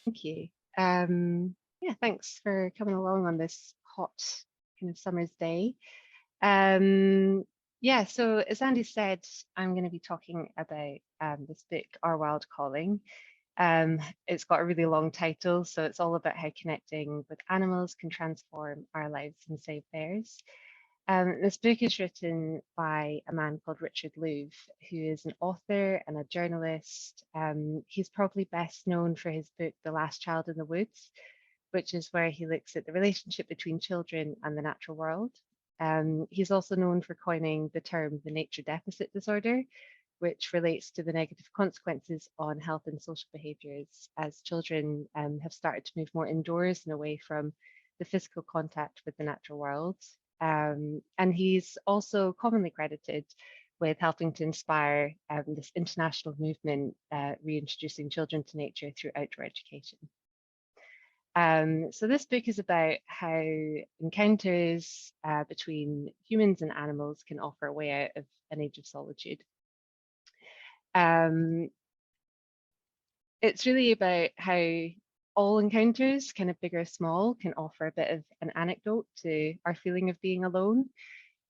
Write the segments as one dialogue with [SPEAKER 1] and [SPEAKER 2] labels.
[SPEAKER 1] Thank you. Yeah, thanks for coming along on this hot kind of summer's day. Yeah, so as Andy said, I'm going to be talking about this book, Our Wild Calling. It's got a really long title, so it's all about how connecting with animals can transform our lives and save theirs. This book is written by a man called Richard Louv, who is an author and a journalist. He's probably best known for his book, The Last Child in the Woods, which is where he looks at the relationship between children and the natural world. He's also known for coining the term the nature deficit disorder, which relates to the negative consequences on health and social behaviours as children have started to move more indoors and away from the physical contact with the natural world. And he's also commonly credited with helping to inspire this international movement reintroducing children to nature through outdoor education. So this book is about how encounters between humans and animals can offer a way out of an age of solitude. It's really about how all encounters, kind of big or small, can offer a bit of an anecdote to our feeling of being alone.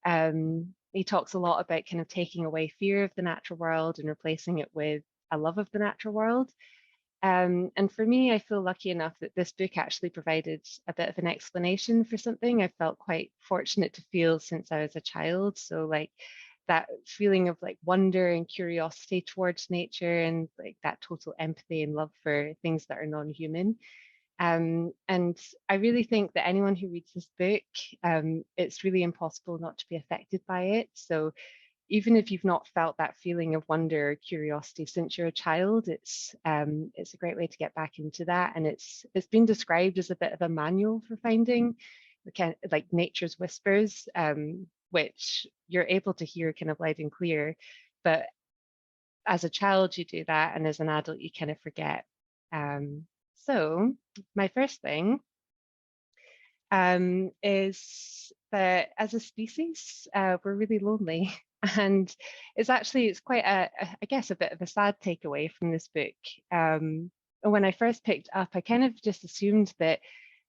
[SPEAKER 1] He talks a lot about kind of taking away fear of the natural world and replacing it with a love of the natural world. And for me, I feel lucky enough that this book actually provided a bit of an explanation for something I felt quite fortunate to feel since I was a child. So like that feeling of like wonder and curiosity towards nature and like that total empathy and love for things that are non-human. And I really think that anyone who reads this book, it's really impossible not to be affected by it. So even if you've not felt that feeling of wonder or curiosity since you're a child, it's a great way to get back into that. And it's been described as a bit of a manual for finding the kind of like nature's whispers, which you're able to hear kind of loud and clear. But as a child, you do that, and as an adult, you kind of forget. So my first thing is that as a species, we're really lonely. And it's quite I guess, a bit of a sad takeaway from this book. When I first picked up, I kind of just assumed that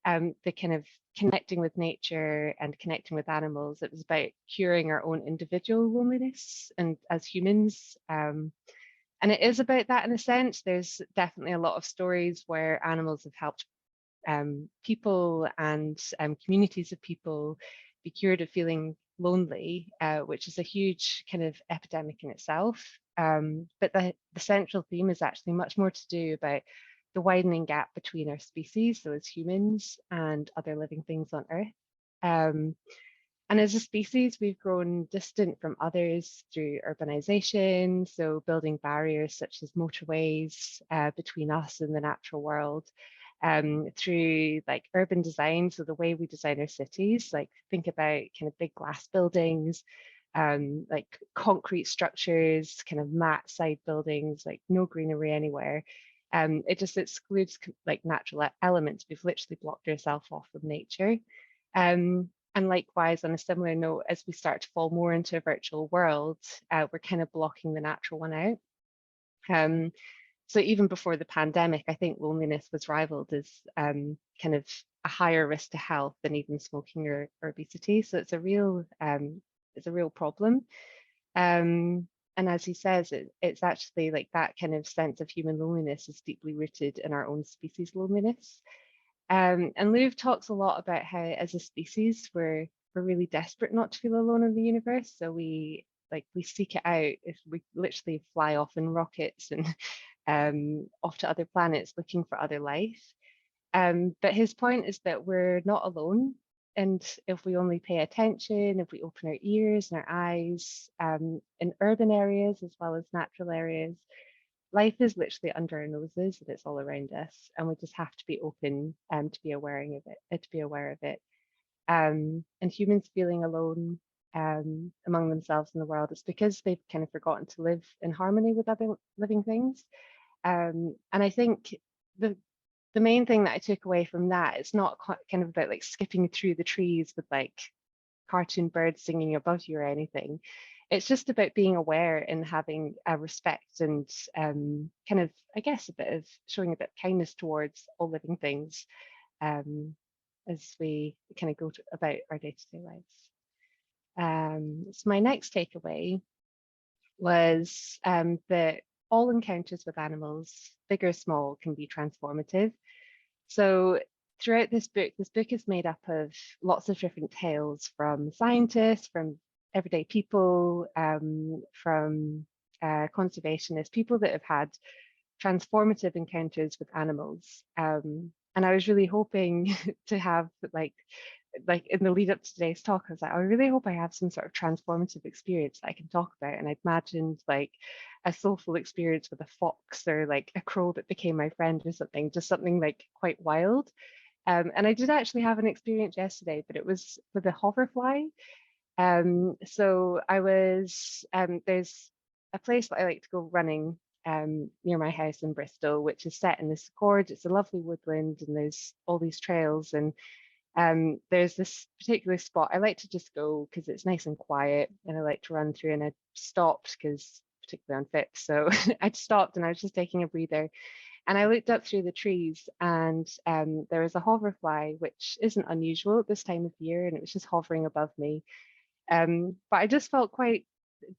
[SPEAKER 1] the kind of connecting with nature and connecting with animals, it was about curing our own individual loneliness and as humans. And it is about that in a sense. There's definitely a lot of stories where animals have helped people and communities of people be cured of feeling lonely, which is a huge kind of epidemic in itself. But the central theme is actually much more to do about the widening gap between our species, so as humans and other living things on Earth. And as a species, we've grown distant from others through urbanization, so building barriers such as motorways between us and the natural world, through like urban design, so the way we design our cities, like think about kind of big glass buildings, like concrete structures, kind of mat side buildings, like no greenery anywhere. It just excludes like natural elements. We've literally blocked ourselves off from nature. And likewise, on a similar note, as we start to fall more into a virtual world, we're kind of blocking the natural one out. So even before the pandemic, I think loneliness was rivaled as kind of a higher risk to health than even smoking or obesity. So it's a real problem. And as he says, it's actually like that kind of sense of human loneliness is deeply rooted in our own species loneliness. And Louv talks a lot about how, as a species, we're really desperate not to feel alone in the universe. So we seek it out. If we literally fly off in rockets and off to other planets looking for other life. But his point is that we're not alone. And if we only pay attention, if we open our ears and our eyes in urban areas as well as natural areas, life is literally under our noses and it's all around us, and we just have to be open to be aware of it. And humans feeling alone among themselves in the world, it's because they've kind of forgotten to live in harmony with other living things. And I think the main thing that I took away from that, it's not kind of about like skipping through the trees with like cartoon birds singing above you or anything. it's just about being aware and having a respect and kind of, I guess, a bit of showing a bit of kindness towards all living things um, as we kind of go about our day-to-day lives. So my next takeaway was that all encounters with animals, big or small, can be transformative. So throughout this book is made up of lots of different tales from scientists, from everyday people, from conservationists, people that have had transformative encounters with animals. And I was really hoping to have like in the lead up to today's talk, I was like, I really hope I have some sort of transformative experience that I can talk about. And I'd imagined like a soulful experience with a fox or like a crow that became my friend or something, just something like quite wild. And I did actually have an experience yesterday, but it was with a hoverfly. So I was, there's a place that I like to go running near my house in Bristol, which is set in this gorge. It's a lovely woodland and there's all these trails. And there's this particular spot I like to just go because it's nice and quiet and I like to run through, and I stopped because particularly unfit. So I'd stopped and I was just taking a breather. And I looked up through the trees and there was a hoverfly, which isn't unusual at this time of year, and it was just hovering above me. But I just felt quite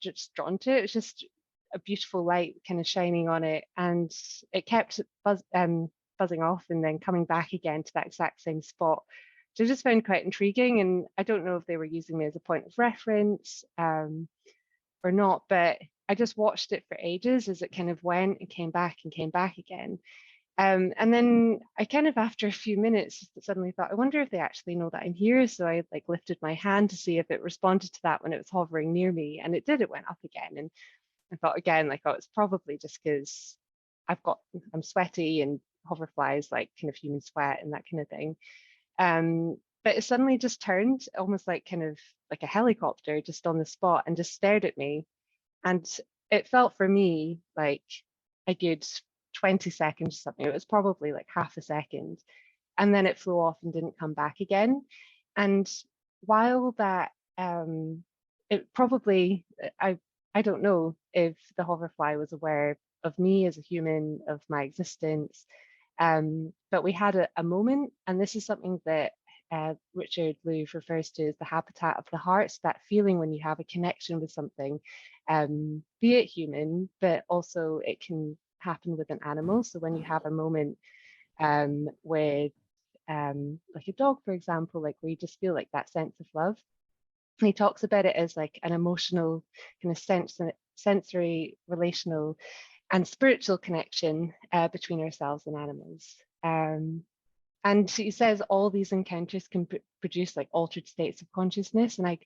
[SPEAKER 1] just drawn to it. It was just a beautiful light kind of shining on it, and it kept buzzing off and then coming back again to that exact same spot. So I just found quite intriguing, and I don't know if they were using me as a point of reference or not, but I just watched it for ages as it kind of went and came back again. And then I kind of, after a few minutes, suddenly thought, I wonder if they actually know that I'm here. So I like lifted my hand to see if it responded to that when it was hovering near me, and it did. It went up again, and I thought again, like, oh, it's probably just because I'm sweaty and hoverflies like kind of human sweat and that kind of thing. But it suddenly just turned almost like kind of like a helicopter just on the spot and just stared at me. And it felt for me like a good 20 seconds or something. It was probably like half a second. And then it flew off and didn't come back again. And while that, it probably, I don't know if the hoverfly was aware of me as a human, of my existence. But we had a moment, and this is something that Richard Louv refers to as the habitat of the heart. So that feeling when you have a connection with something, be it human, but also it can happen with an animal. So when you have a moment with like a dog, for example, like where you just feel like that sense of love. And he talks about it as like an emotional kind of sensory, relational, and spiritual connection between ourselves and animals. And he says all these encounters can produce like altered states of consciousness. And I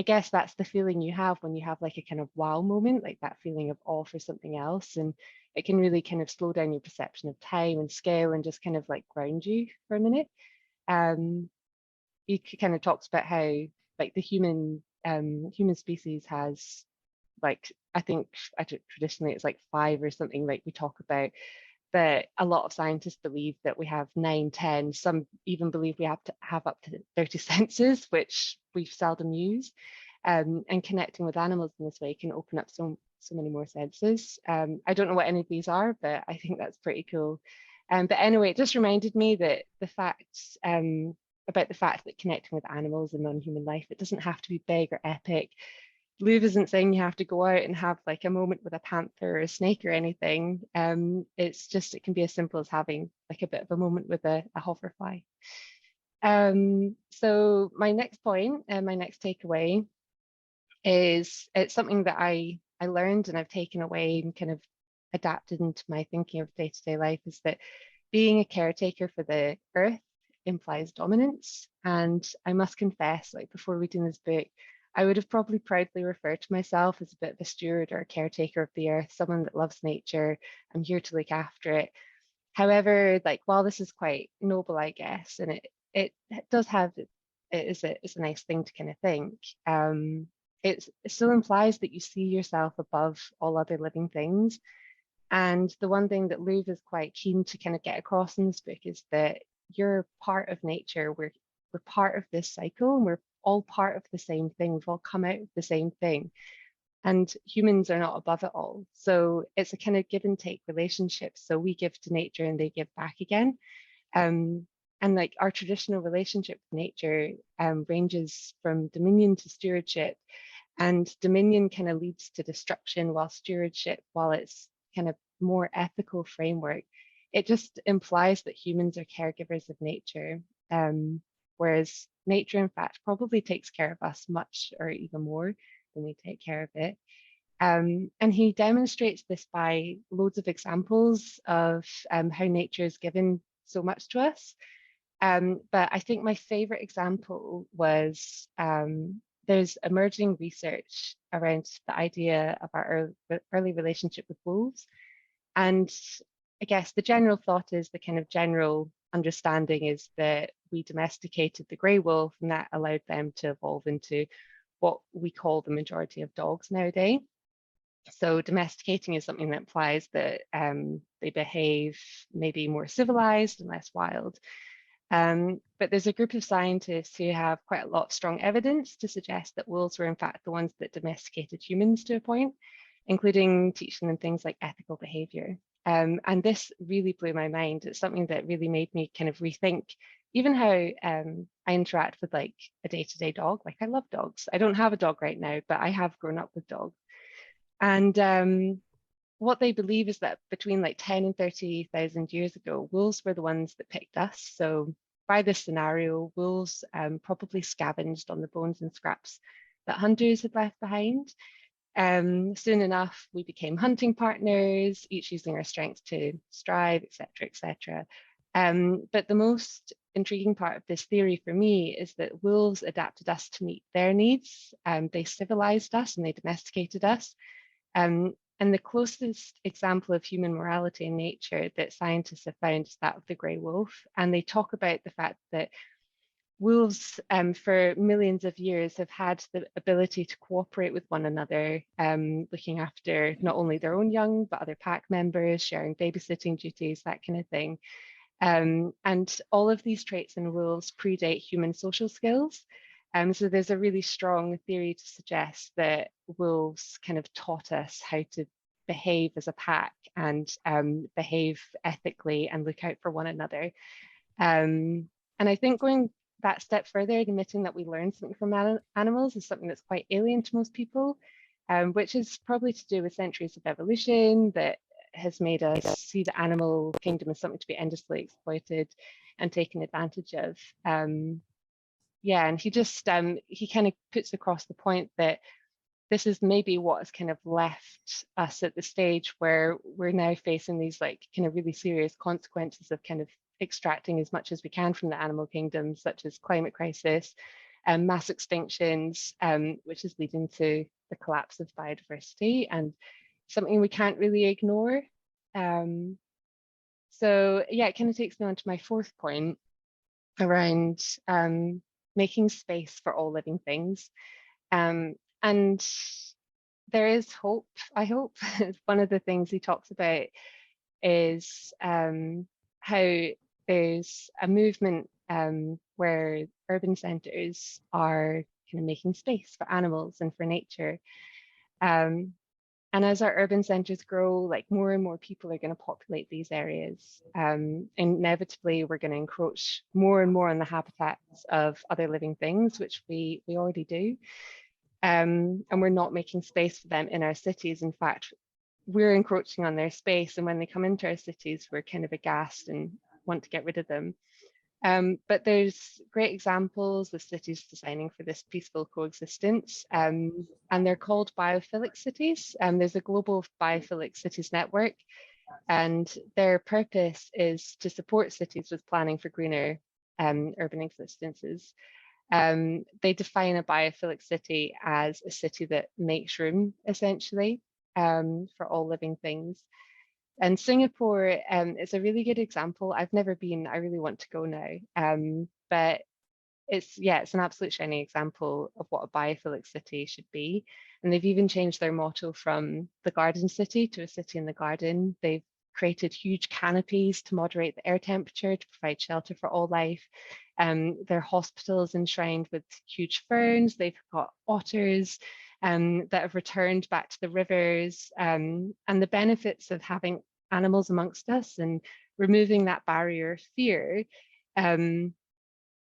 [SPEAKER 1] guess that's the feeling you have when you have like a kind of wow moment, like that feeling of awe for something else. And it can really kind of slow down your perception of time and scale and just kind of like ground you for a minute. He kind of talks about how like the human species has like, I think traditionally it's like 5 or something like we talk about, but a lot of scientists believe that we have 9, 10. Some even believe we have to have up to 30 senses, which we seldom use. And connecting with animals in this way can open up so many more senses. I don't know what any of these are, but I think that's pretty cool. But anyway, it just reminded me that the facts about the fact that connecting with animals in non-human life, it doesn't have to be big or epic. Louv isn't saying you have to go out and have like a moment with a panther or a snake or anything. It's just, it can be as simple as having like a bit of a moment with a hoverfly. So my next point and my next takeaway is it's something that I learned and I've taken away and kind of adapted into my thinking of day-to-day life, is that being a caretaker for the earth implies dominance. And I must confess, like before reading this book, I would have probably proudly referred to myself as a bit of a steward or a caretaker of the earth, someone that loves nature. I'm here to look after it. However, like while this is quite noble, I guess, and it does have it's a nice thing to kind of think. It still implies that you see yourself above all other living things. And the one thing that Louv is quite keen to kind of get across in this book is that you're part of nature. We're part of this cycle, and we're all part of the same thing. We've all come out of the same thing. and humans are not above it all. So it's a kind of give and take relationship. So we give to nature and they give back again. And like our traditional relationship with nature ranges from dominion to stewardship, and dominion kind of leads to destruction, while stewardship, while it's kind of more ethical framework, it just implies that humans are caregivers of nature. Whereas nature, in fact, probably takes care of us much or even more than we take care of it. And he demonstrates this by loads of examples of how nature is given so much to us. But I think my favorite example was there's emerging research around the idea of our early relationship with wolves. And I guess the general thought is, the kind of general understanding is that we domesticated the grey wolf and that allowed them to evolve into what we call the majority of dogs nowadays. So domesticating is something that implies that they behave maybe more civilized and less wild. But there's a group of scientists who have quite a lot of strong evidence to suggest that wolves were in fact the ones that domesticated humans to a point, including teaching them things like ethical behavior. And this really blew my mind. It's something that really made me kind of rethink even how I interact with like a day-to-day dog. Like I love dogs. I don't have a dog right now, but I have grown up with dogs. And what they believe is that between like 10 and 30,000 years ago, wolves were the ones that picked us. So by this scenario, wolves probably scavenged on the bones and scraps that hunters had left behind. Soon enough, we became hunting partners, each using our strengths to strive, etc., etc. But the most intriguing part of this theory for me is that wolves adapted us to meet their needs. They civilized us and they domesticated us. And the closest example of human morality in nature that scientists have found is that of the grey wolf. And they talk about the fact that wolves for millions of years have had the ability to cooperate with one another, looking after not only their own young, but other pack members, sharing babysitting duties, that kind of thing. And all of these traits in wolves predate human social skills. So there's a really strong theory to suggest that wolves kind of taught us how to behave as a pack and behave ethically and look out for one another. And I think going that step further, admitting that we learn something from animals is something that's quite alien to most people, which is probably to do with centuries of evolution that has made us see the animal kingdom as something to be endlessly exploited and taken advantage of. Yeah, and he just he kind of puts across the point that this is maybe what has kind of left us at the stage where we're now facing these like kind of really serious consequences of kind of extracting as much as we can from the animal kingdom, such as climate crisis and mass extinctions, which is leading to the collapse of biodiversity and something we can't really ignore. So yeah, it kind of takes me on to my fourth point around making space for all living things. And there is hope, I hope. One of the things he talks about is how there's a movement where urban centres are kind of making space for animals and for nature. And as our urban centres grow, like more and more people are going to populate these areas. Inevitably, we're going to encroach more and more on the habitats of other living things, which we already do. And we're not making space for them in our cities. In fact, we're encroaching on their space. And when they come into our cities, we're kind of aghast and want to get rid of them. But there's great examples of cities designing for this peaceful coexistence, and they're called biophilic cities. There's a global biophilic cities network, and their purpose is to support cities with planning for greener urban existences. They define a biophilic city as a city that makes room, essentially, for all living things. And Singapore is a really good example. I've never been, I really want to go now. But it's an absolute shining example of what a biophilic city should be. And they've even changed their motto from the garden city to a city in the garden. They've created huge canopies to moderate the air temperature to provide shelter for all life. Their hospital is enshrined with huge ferns. They've got otters. that have returned back to the rivers, and the benefits of having animals amongst us and removing that barrier of fear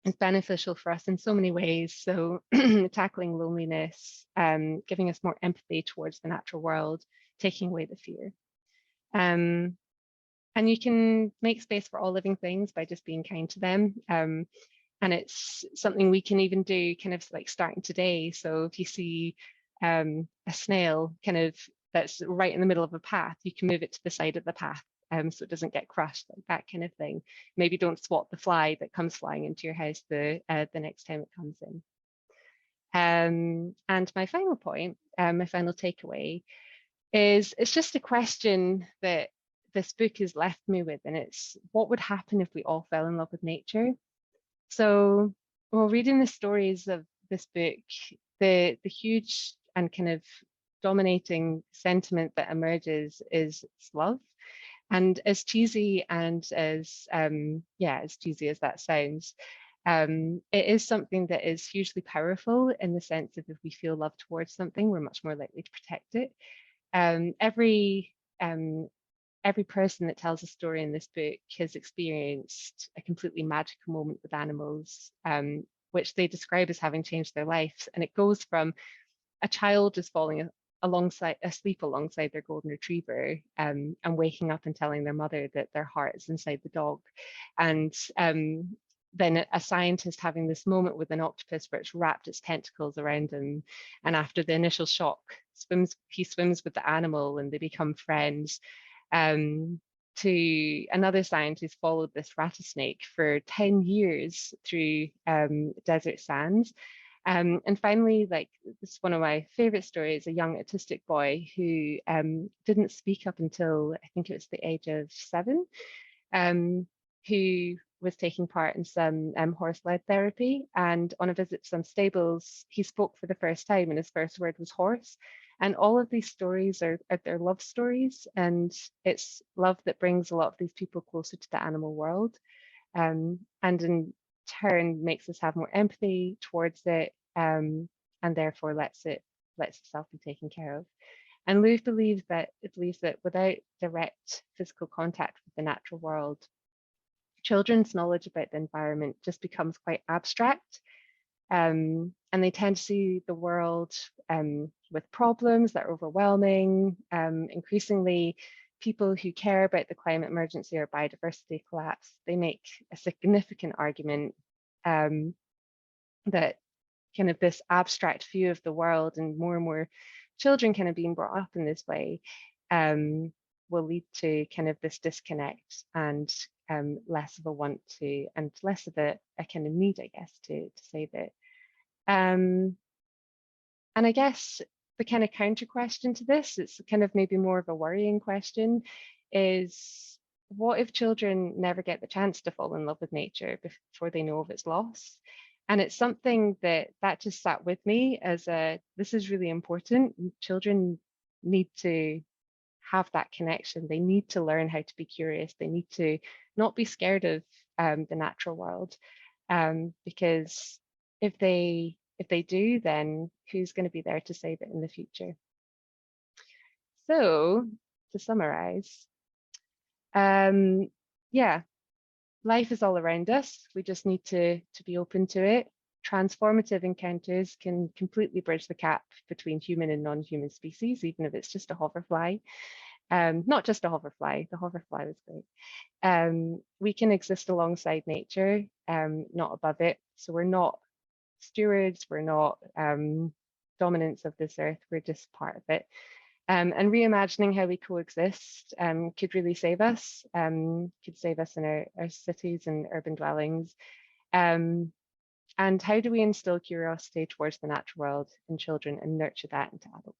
[SPEAKER 1] is beneficial for us in so many ways. So tackling loneliness, giving us more empathy towards the natural world, taking away the fear. And you can make space for all living things by just being kind to them. And it's something we can even do kind of like starting today. So if you see a snail kind of that's right in the middle of a path, you can move it to the side of the path so it doesn't get crushed, like that kind of thing. Maybe don't swat the fly that comes flying into your house the next time it comes in. And my final point, my final takeaway is it's just a question that this book has left me with, and it's what would happen if we all fell in love with nature? So, well, reading the stories of this book, the huge and kind of dominating sentiment that emerges is love. And as cheesy and as as cheesy as that sounds, it is something that is hugely powerful in the sense of if we feel love towards something, we're much more likely to protect it. Every person that tells a story in this book has experienced a completely magical moment with animals, which they describe as having changed their lives. And it goes from a child just falling asleep alongside their golden retriever, and waking up and telling their mother that their heart is inside the dog. And then a scientist having this moment with an octopus where it's wrapped its tentacles around him. And after the initial shock, he swims with the animal and they become friends. To another scientist followed this rattlesnake for 10 years through desert sands. And finally, like this is one of my favorite stories, a young autistic boy who didn't speak up until I think it was the age of 7, who was taking part in some horse-led therapy. And on a visit to some stables, he spoke for the first time and his first word was horse. And all of these stories are their love stories. And it's love that brings a lot of these people closer to the animal world. And in turn makes us have more empathy towards it, and therefore lets itself be taken care of. And Lou believes that without direct physical contact with the natural world, children's knowledge about the environment just becomes quite abstract, and they tend to see the world with problems that are overwhelming. Increasingly, people who care about the climate emergency or biodiversity collapse, they make a significant argument that kind of this abstract view of the world and more children kind of being brought up in this way will lead to kind of this disconnect and less of a want to, and less of a kind of need, I guess, to save it. And I guess the kind of counter question to this, it's kind of maybe more of a worrying question, is what if children never get the chance to fall in love with nature before they know of its loss? And it's something that just sat with me as this is really important. Children need to have that connection. They need to learn how to be curious. They need to not be scared of the natural world, because if they do, then who's going to be there to save it in the future? So to summarize, life is all around us. We just need to be open to it. Transformative encounters can completely bridge the gap between human and non-human species, even if it's just a hoverfly. Not just a hoverfly, the hoverfly was great. We can exist alongside nature, not above it. So we're not stewards, we're not dominants of this earth, we're just part of it. And reimagining how we coexist could really save us, could save us in our cities and urban dwellings. And how do we instill curiosity towards the natural world in children and nurture that into adulthood?